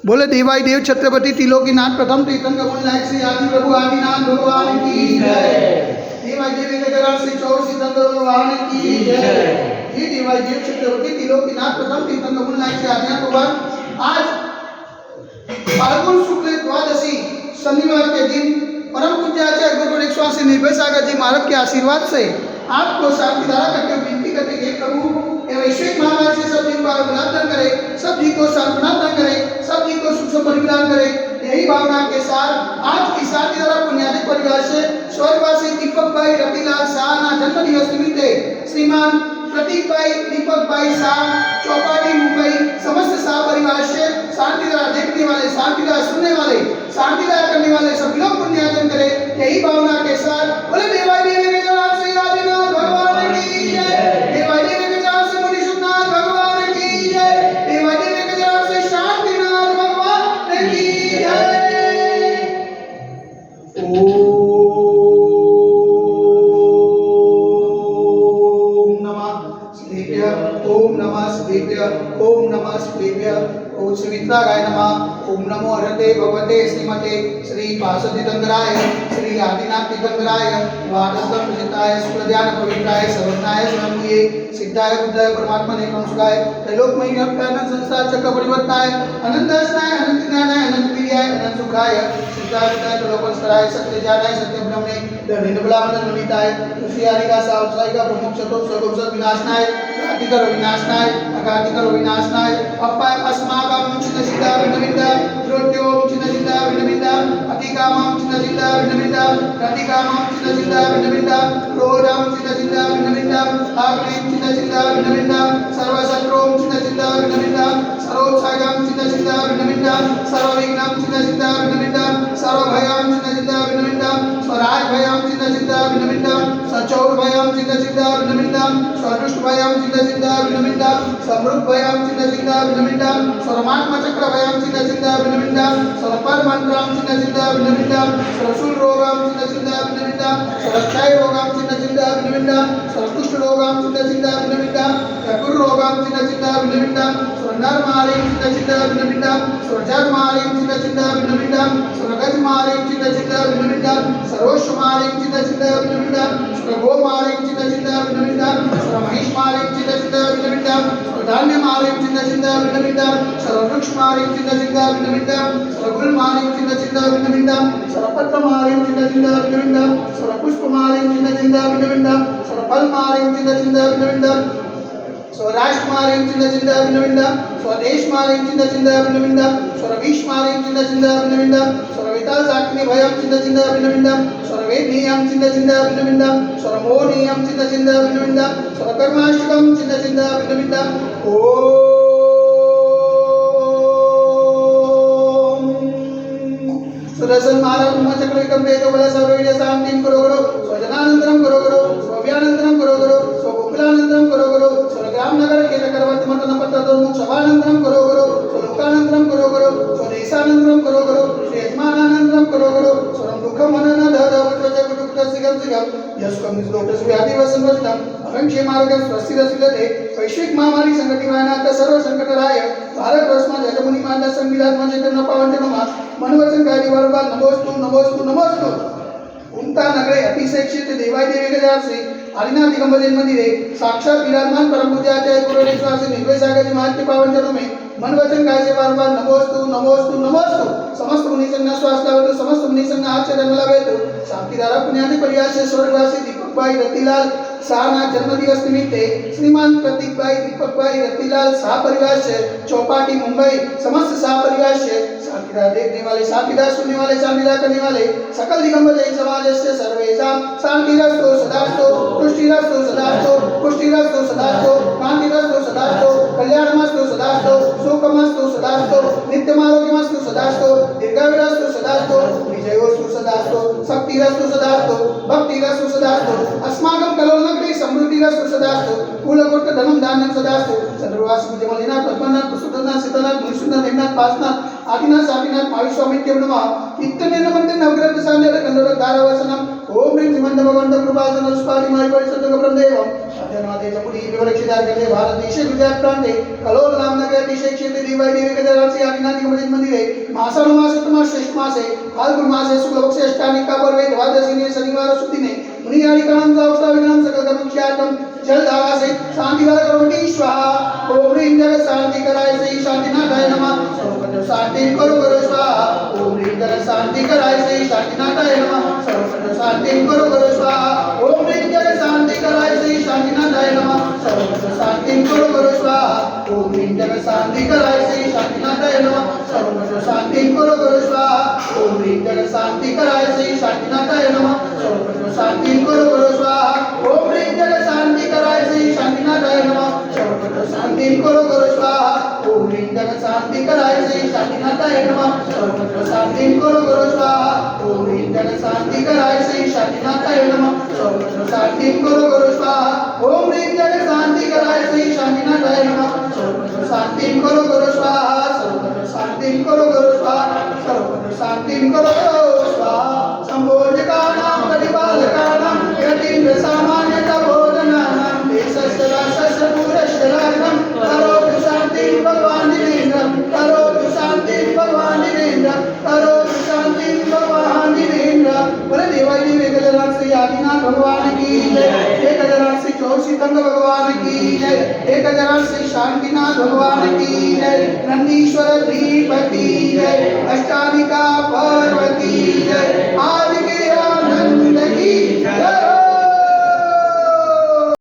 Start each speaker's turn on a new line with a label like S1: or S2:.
S1: बोले देवाई देव छत्रपति त्रिलोकीनाथ प्रथम तीर्थंकर मुनिनायक श्री आदि प्रभु आदिनाथ भगवान की जय। देवाई देव गजराज श्री चौर तीर्थंकर भगवान की जय। ये देवाई देव छत्रपति त्रिलोकीनाथ प्रथम तीर्थंकर मुनिनायक श्री आदिनाथ भगवान आज फाल्गुन शुक्ल द्वादशी शनिवार के दिन परम पूज्य आचार्य गुरु स्वामी निर्भय सागर जी महाराज के आशीर्वाद से आपको शांति धारा करके विनती करते हैं प्रभु वैश्विक महामारी से सब जी को आरोग्य करे, सब जी को सांत्वना करे, सब जी को सुख परिवार करे। यही भावना के साथ आज की शांति धारा पुण्यादिक परिवार से स्वर्गवासी दीपक भाई रतिलाल शाह ना जन्म दिवस निमित्ते श्रीमान प्रतीक भाई दीपक भाई शाह चौपाटी मुंबई समस्त शाह परिवार से शांति धारा देखने वाले, शांति धारा सुनने वाले, शांति धारा करने वाले सभी लोग पुण्यार्जन करे। यही भावना के साथ बोले देवाई देवी के नाम से आदिनाथ भगवान की जय। देवाई देवी के नाम से मुनीश्वरनाथ भगवान की जय। देवाई देवी के नाम से शांतिनाथ भगवान की जय। ओम नमः शिवाय, ओम नमः शिवाय, ओम सुमित्राय नमः। ओम नमो हरते भगवते श्रीमते श्री पार्षदीतंगराय श्री आदिनाथ तीर्थंकराय वादस्तम प्रसिद्धाय सुप्रज्ञान पवित्राय सर्वज्ञाय स्वयंभुये सिद्धाय बुद्धाय परमात्मने नमस्काराय त्रैलोकमयी अवतारण संसार चक्र परिवर्ताय अनंत अस्नाय अनंत ज्ञानाय अनंत वीर्याय अनंत सुखाय सिद्धाय बुद्धाय त्रिलोकस्कराय सत्य ज्ञानाय सत्य ब्रह्मणे निर्मलानंद नमिताय तुलसी आदिका सावसाय का प्रमुख चतुर्थ सर्वोपसर्ग विनाशनाय अतिकर विनाशनाय अकातिकर विनाशनाय अपाय अस्माकं चित्त सिद्धा विनमिता द्रोट्यो चित्त सिद्धा विनमिता अतिकामं चित्त सिद्धा विनमिता प्रतिकामं चित्त सिद्धा विनमिता क्रोधं चित्त सिद्धा विनमिता आग्नेयं चित्त सिद्धा विनमिता सर्वशत्रुं चित्त सिद्धा विनमिता सर्वोत्साहं चित्त सिद्धा विनमिता सर्वविघ्नं चित्त सिद्धा विनमिता सर्वभयं चित्त सिद्धा विनमिता स्वराजभयं चित्त सिद्धा विनमिता सचौरभयं चित्त सिद्धा विनमिता स्वदुष्टभयं चित्त सिद्धा विनमिता समृद्धभयं चित्त सिद्धा विनमिता सर्वमात्मचक्रभयं चित्त सिद्धा विनमिता सर्वपरमन्त्रं चित्त सिद्धा विनमिता सर्वशूलरोगं चित्त सिद्धा विनमिता सर्वक्षयरोगं चित्त सिद्धा विनमिता सर्वकुष्ठरोगं चित्त सिद्धा विनमिता चतुर्रोगं चित्त सिद्धा विनमिता सर्वनरमालिं चित्त सिद्धा विनमिता सर्वजन्मालिं चित्त सिद्धा विनमिता सर्वगजमालिं चित्त सिद्धा विनमिता सर्वोष्मालिं चित्त सिद्धा विनमिता सर्वगोमालिं चित्त सिद्धा विनमिता सर्वमहिष्मालिं चित्त सिद्धा विनमिता सर्वधान्यमालिं चित्त सिद्धा विनमिता सर्ववृक्षमालिं चित्त सिद्धा विनमिता सर्वगुलमालिं चित्त सिद्धा विनमिता सर्वपत्रमालिं चित्त सिद्धा विनमिता सर्वपुष्पमालिं चित्त सिद्धा विनमिता सर्वफलमालिं चित्त सिद्धा विनमिता स्वराष्ट्रमालिं चित्त सिद्धा विनमिता स्वदेशमालिं चित्त सिद्धा विनमिता सर्वविश्वमालिं चित्त सिद्धा विनमिता सर्ववितासाग्नि भयं चित्त सिद्धा विनमिता सर्ववेदनीयं चित्त सिद्धा विनमिता सर्वमोहनीयं चित्त सिद्धा विनमिता सर्वकर्माष्टकं चित्त सिद्धा विनमिता सुदर्शन महाराज मचक्रविक्रम तेजो बल सर्वविद्या शांतिं करो करो स्वजनानंतरं करो करो स्वव्यानंतरं करो करो स्वगोकुलानंतरं करो करो स्वग्राम नगर के चक्रवर्ती मतन पत्रदोर्मुख सभानंतरं करो करो स्वलोकानंतरं करो करो स्वदेशानंतरं करो करो श्रीयजमानानंतरं करो करो स्वरं दुःखं मनन दद वज्रज कुटुकसिगं सिगं यस्कं निस्लोकस व्याधि वसंवस्तं अहं क्षेमार्गं स्वस्तिरसिलते वैश्विक महामारी संकटिवानाथ सर्व संकटराय भारत वर्षमा जगमुनि माता संविधान मजेतन पावनजनमा मनवचन कार्य बरबाद नमोस्तु नमोस्तु नमोस्तु उमता नगरे अतिशय क्षेत्र देवाई देवी के जार से आदिनाथ दिगंबर जैन मंदिरे साक्षात विराजमान परम पूज्य आचार्य गुरु स्वामी निर्भय सागर जी महाराज के पावन चरणों में मन वचन काय से बार बार नमोस्तु नमोस्तु नमोस्तु समस्त मुनि संघ स्वास्थ्य लाभेतु समस्त मुनि संघ आचरण लाभेतु शांति धारा पुण्यादि परिवार से स्वर्गवासी दीपक भाई रतिलाल शाह ना जन्म दिवस निमित्ते श्रीमान प्रतीक भाई दीपक भाई रतिलाल शाह परिवार से चौपाटी मुंबई समस्त शाह परिवार से शांतिदार देखने वाले, शांतिदार सुनने वाले, शांतिदार करने वाले सकल दिगंबर जैन समाज से सर्वेषां शांतिरस्तु सदास्तु पुष्टिरस्तु सदास्तु पुष्टिरस्तु सदास्तु कांतिरस्तु सदास्तु कल्याणमस्तु सदास्तु सुखमस्तु सदास्तु नित्यमारोग्यमस्तु सदास्तु दीर्घायुरस्तु सदास्तु विजयोस्तु सदास्तु शक्तिरस्तु सदास्तु भक्तिरस्तु सदास्तु अस्माकं कलोलनगरे समृद्धिरस्तु सदास्तु कुलगोत्र धनं धान्यं सदास्तु चंद्रवास जमलिनाथ पद्मनाथ प्रसूतनाथ सीतानाथ मुनिसुंदर हेमनाथ पासनाथ आदिनाथ सादिनाथ महावीर स्वामी के नमः नित्यनेनमन्ते नवग्रह सान्यः कन्नड धारावसनम् ओम ह्रीं श्रीमन्त भगवन्त कृपासन रुष्पादिमाय परिशुद्धं देवम् अध्ययनादे च पुरी विवरक्षितार्गते भारतदेशे गुजरात प्रान्ते कलोल नामनगरे अतिशय क्षेत्रे देवाय देविकजरांसि आदिनाथि मंदिरे मासानुमासोत्तम श्रेष्ठ मासे फाल्गुन मासे शुक्लपक्षे अष्टानिका पर्वे द्वादशिने शनिवार शुद्धिने मुनियानिकानां सावस्ताविनां सकल कर्मख्यातम् जलधारा से शांतिवार करोति स्वाहा ओम ह्रीं जगत शांति कराय से शांतिनाथाय नमः सर्वत्र शांति करो करो स्वाहा ओम ह्रीं जगत शांति कराय से शांतिनाथाय नमः सर्वत्र शांति करो करो स्वाहा ओम ह्रीं जगत शांति कराय से शांतिनाथाय नमः सर्वत्र शांति करो करो स्वाहा ओम ह्रीं जगत शांति कराय से शांतिनाथाय नमः सर्वत्र शांति करो करो स्वाहा ओम ह्रीं जगत शांति कराय से शांतिनाथाय नमः सर्वत्र शांति करो करो स्वाहा ओम ह्रीं जगत शांति कराय से शांतिनाथाय नमः सर्वत्र शांति करो करो स्वाहा ओम ह्रीं जगत शांति कराय से शांतिनाथाय नमः सर्वत्र शांति करो करो स्वाहा ओम ह्रीं जगत शांति कराय से शांतिनाथाय नमः सर्वत्र शांति करो करो स्वाहा ओम ह्रीं जगत शांति कराय से शांतिनाथाय नमः सर्वत्र शांति करो करो स्वाहा सर्वत्र शांति करो करो स्वाहा सर्वत्र शांति करो करो स्वाहा संभोजकानां परिपालकानां यतीन्द्र सामान्यता भोजनानां देशस्य राष्ट्रस्य पूरस्य राज्ञं करोतु शान्ति भगवान् जिनेन्द्रं करोतु शान्ति भगवान् जिनेन्द्रं करोतु शान्ति भगवान् जिनेन्द्र बोले देवाय देव गजराज श्री आदिनाथ भगवान की जय एक गजराज श्री चौसीतंग भगवान की जय एक गजराज श्री शांतिनाथ भगवान की जय नंदीश्वर द्वीप की जय अष्टानिका पर्वती जय